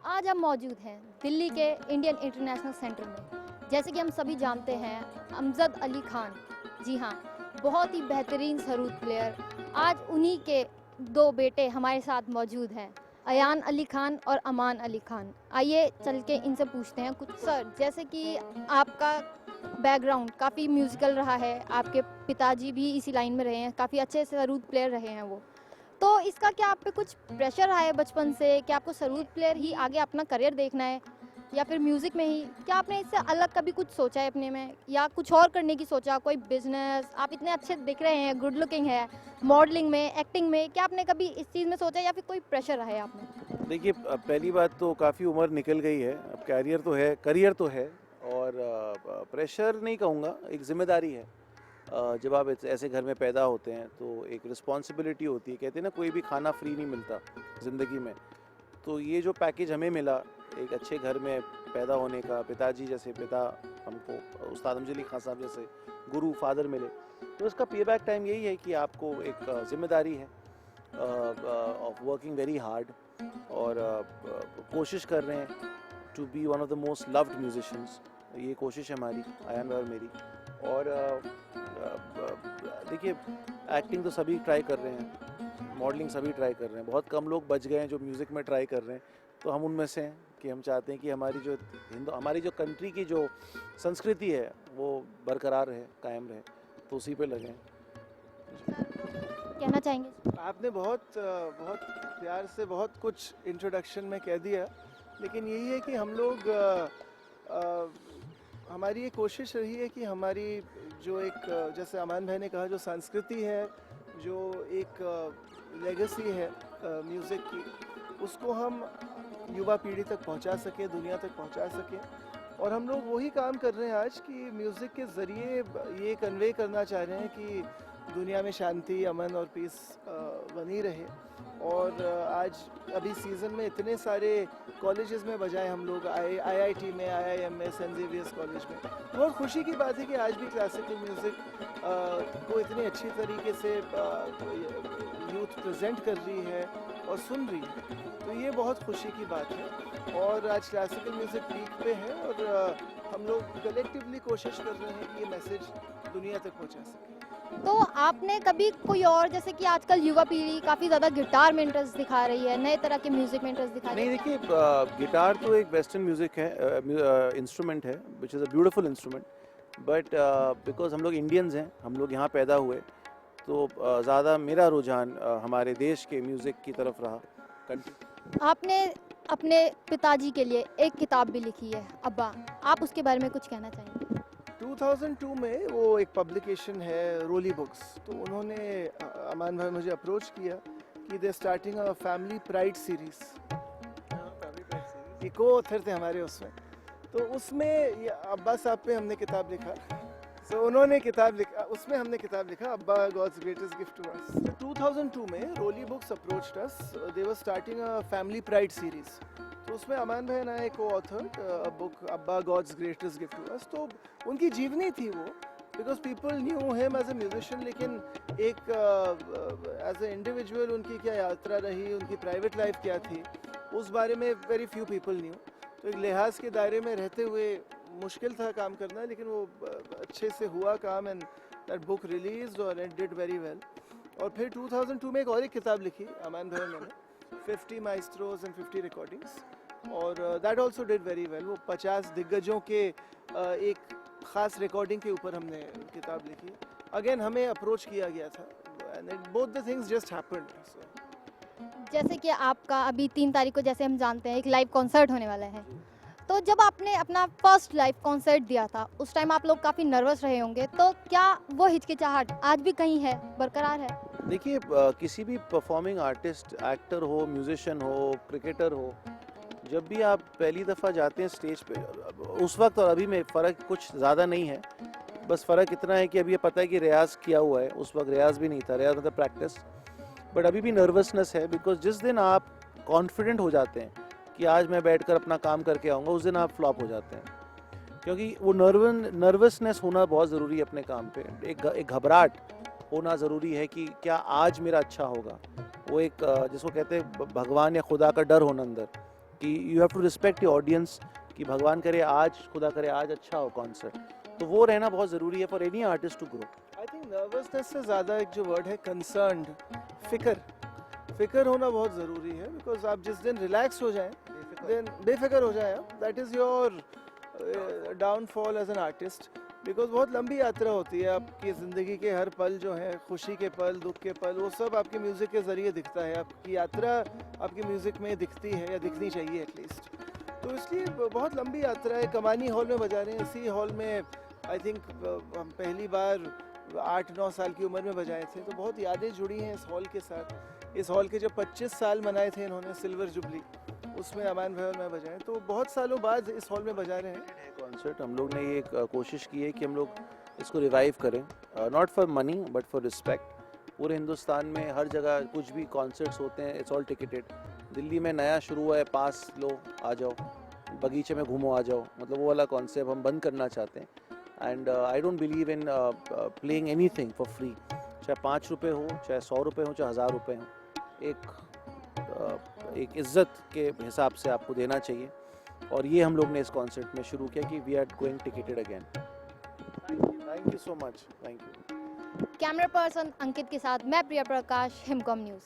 आज हम मौजूद हैं दिल्ली के इंडियन इंटरनेशनल सेंटर में। जैसे कि हम सभी जानते हैं अमजद अली खान, जी हाँ, बहुत ही बेहतरीन सरूद प्लेयर। आज उन्हीं के दो बेटे हमारे साथ मौजूद हैं, अयान अली खान और अमान अली खान। आइए चल के इनसे पूछते हैं कुछ। सर, जैसे कि आपका बैकग्राउंड काफ़ी म्यूज़िकल रहा है, आपके पिताजी भी इसी लाइन में रहे हैं, काफ़ी अच्छे सरूद प्लेयर रहे हैं वो, तो इसका क्या आप पे कुछ प्रेशर आया है बचपन से कि आपको सरूद प्लेयर ही आगे अपना करियर देखना है या फिर म्यूज़िक में ही? क्या आपने इससे अलग कभी कुछ सोचा है अपने में या कुछ और करने की सोचा, कोई बिजनेस? आप इतने अच्छे दिख रहे हैं, गुड लुकिंग है, मॉडलिंग में, एक्टिंग में, क्या आपने कभी इस चीज़ में सोचा या फिर कोई प्रेशर रहा है आप में? देखिए, पहली बात तो काफ़ी उम्र निकल गई है, अब करियर तो है और प्रेशर नहीं कहूँगा, एक ज़िम्मेदारी है। जब आप ऐसे घर में पैदा होते हैं तो एक रिस्पॉन्सिबिलिटी होती है। कहते हैं ना, कोई भी खाना फ्री नहीं मिलता ज़िंदगी में। तो ये जो पैकेज हमें मिला एक अच्छे घर में पैदा होने का, पिताजी जैसे पिता हमको, उस्ताद अमजद अली खान साहब जैसे गुरु फादर मिले, तो इसका पे बैक टाइम यही है कि आपको एक ज़िम्मेदारी है ऑफ वर्किंग वेरी हार्ड और कोशिश कर रहे हैं to be one of the most loved musicians. ये कोशिश है हमारी, आयान और मेरी। और देखिए, एक्टिंग तो सभी ट्राई कर रहे हैं, मॉडलिंग सभी ट्राई कर रहे हैं, बहुत कम लोग बच गए हैं जो म्यूज़िक में ट्राई कर रहे हैं। तो हम उनमें से हैं कि हम चाहते हैं कि हमारी जो कंट्री की जो संस्कृति है वो बरकरार रहे, कायम रहे, तो उसी पे लगें। कहना चाहेंगे? आपने बहुत बहुत प्यार से बहुत कुछ इंट्रोडक्शन में कह दिया, लेकिन यही है कि हम लोग हमारी ये कोशिश रही है कि हमारी जो एक, जैसे अमान भाई ने कहा, जो संस्कृति है, जो एक लेगेसी है म्यूज़िक की, उसको हम युवा पीढ़ी तक पहुंचा सके, दुनिया तक पहुंचा सके। और हम लोग वही काम कर रहे हैं आज कि म्यूज़िक के ज़रिए ये कन्वे करना चाह रहे हैं कि दुनिया में शांति, अमन और पीस बनी रहे। और आज अभी सीज़न में इतने सारे कॉलेजेस में बजाए हम लोग, IIT में, IIM में, सेंट जेवियर्स कॉलेज में। बहुत खुशी की बात है कि आज भी क्लासिकल म्यूज़िक को इतनी अच्छी तरीके से यूथ प्रेजेंट कर रही है और सुन रही है, तो ये बहुत खुशी की बात है। और आज क्लासिकल म्यूज़िक पीक पे है और हम लोग कलेक्टिवली कोशिश कर रहे हैं कि ये मैसेज दुनिया तक पहुंचा सके। तो आपने कभी कोई और, जैसे कि आजकल युवा पीढ़ी काफ़ी ज़्यादा गिटार में इंटरेस्ट दिखा रही है, नए तरह के म्यूज़िक में इंटरेस्ट दिखा रही है? नहीं, देखिए, गिटार तो एक वेस्टर्न म्यूज़िक है, इंस्ट्रूमेंट है, which is a beautiful instrument, but because हम लोग इंडियंस हैं, हम लोग यहाँ पैदा हुए, तो ज़्यादा मेरा रुझान हमारे देश के म्यूज़िक की तरफ रहा। आपने अपने पिताजी के लिए एक किताब भी लिखी है, अब्बा, आप उसके बारे में कुछ कहना चाहेंगे? 2002 में वो एक पब्लिकेशन है, रोली बुक्स, तो उन्होंने, अमान भाई, मुझे अप्रोच किया कि दे starting a family pride series. एक को ऑथर थे हमारे उसमें, तो उसमें अब्बा साहब पे हमने किताब लिखा। सो उन्होंने किताब लिखा, उसमें हमने किताब लिखा, Abba god's greatest gift to us. 2002 में Roli books approached us, they were starting a family pride series. तो उसमें अमान भाई ने co-author book, Abba god's greatest gift to us. तो उनकी जीवनी थी वो, because people knew him as a musician, लेकिन एक एज ए इंडिविजुअल उनकी क्या यात्रा रही, उनकी प्राइवेट लाइफ क्या थी, उस बारे में वेरी फ्यू पीपल न्यू। तो एक लिहाज के दायरे में रहते हुए मुश्किल था काम करना, लेकिन वो अच्छे से हुआ काम, एंड दैट बुक रिलीज्ड और इट डिड वेरी वेल। और फिर 2002 में एक और एक किताब लिखी अमान भाई ने, 50 माइस्ट्रोज एंड 50 रिकॉर्डिंग्स, और that also did very well. वो 50 दिग्गजों के एक ख़ास रिकॉर्डिंग के ऊपर हमने किताब लिखी। अगेन हमें अप्रोच किया गया था, and both the things just happened. जैसे कि आपका अभी 3 तारीख को, जैसे हम जानते हैं, एक लाइव कॉन्सर्ट होने वाला है, तो जब आपने अपना फर्स्ट लाइव कॉन्सर्ट दिया था, उस टाइम आप लोग काफ़ी नर्वस रहे होंगे, तो क्या वो हिचकिचाहट आज भी कहीं है, बरकरार है? देखिए, किसी भी परफॉर्मिंग आर्टिस्ट, एक्टर हो, म्यूजिशियन हो, क्रिकेटर हो, जब भी आप पहली दफ़ा जाते हैं स्टेज पे, उस वक्त और अभी में फ़र्क कुछ ज़्यादा नहीं है। बस फ़र्क इतना है कि अभी ये पता है कि रियाज़ किया हुआ है, उस वक्त रियाज़ भी नहीं था, रियाज़ मतलब प्रैक्टिस। बट अभी भी नर्वसनेस है, बिकॉज जिस दिन आप कॉन्फिडेंट हो जाते हैं कि आज मैं बैठकर अपना काम करके आऊँगा, उस दिन आप फ्लॉप हो जाते हैं। क्योंकि वो नर्वसनेस होना बहुत ज़रूरी है अपने काम पे, एक घबराहट होना ज़रूरी है कि क्या आज मेरा अच्छा होगा। वो एक जिसको कहते हैं भगवान या खुदा का डर होना अंदर, कि you have to respect your audience, कि भगवान करे आज, खुदा करे आज अच्छा हो कॉन्सर्ट, तो वो रहना बहुत ज़रूरी है for any artist to grow. I think nervousness से ज़्यादा एक जो वर्ड है कंसर्न्ड, फिक्र होना बहुत ज़रूरी है, बिकॉज आप जिस दिन रिलैक्स हो जाएं, दिन बेफिक्र हो जाएं, that is your downfall as an artist. Because बहुत लंबी यात्रा होती है, आपकी ज़िंदगी के हर पल जो है, खुशी के पल, दुख के पल, वो सब आपके म्यूज़िक के ज़रिए दिखता है। आपकी यात्रा आपके म्यूज़िक में दिखती है या दिखनी चाहिए एटलीस्ट। तो इसलिए बहुत लंबी यात्रा है। कमानी हॉल में बजा रहे हैं, इसी हॉल में आई थिंक हम पहली बार 8-9 साल की उम्र में बजाए थे, तो बहुत यादें जुड़ी हैं इस हॉल के साथ। इस हॉल के जब 25 साल मनाए थे इन्होंने, सिल्वर जुबली, उसमें अमान भाई और मैं बजाए, तो बहुत सालों बाद इस हॉल में बजा रहे हैं कॉन्सर्ट। हम लोग ने ये एक कोशिश की है कि हम लोग इसको रिवाइव करें, not for money but for respect. पूरे हिंदुस्तान में हर जगह कुछ भी कॉन्सर्ट्स होते हैं, इट्स ऑल टिकटेड। दिल्ली में नया शुरू हुआ है, पास लो आ जाओ, बगीचे में घूमो आ जाओ, मतलब वो वाला कॉन्सेप्ट हम बंद करना चाहते हैं। And I don't believe in playing anything for free, चाहे 5 रुपये हो, चाहे 100 रुपये हो, चाहे 1000 रुपये हो। एक इज्जत के हिसाब से आपको देना चाहिए, और ये हम लोग ने इस कॉन्सर्ट में शुरू किया कि we are going ticketed again. Thank you so much, thank you. Camera person Ankit के साथ मैं प्रिया प्रकाश, हिमकॉम न्यूज़।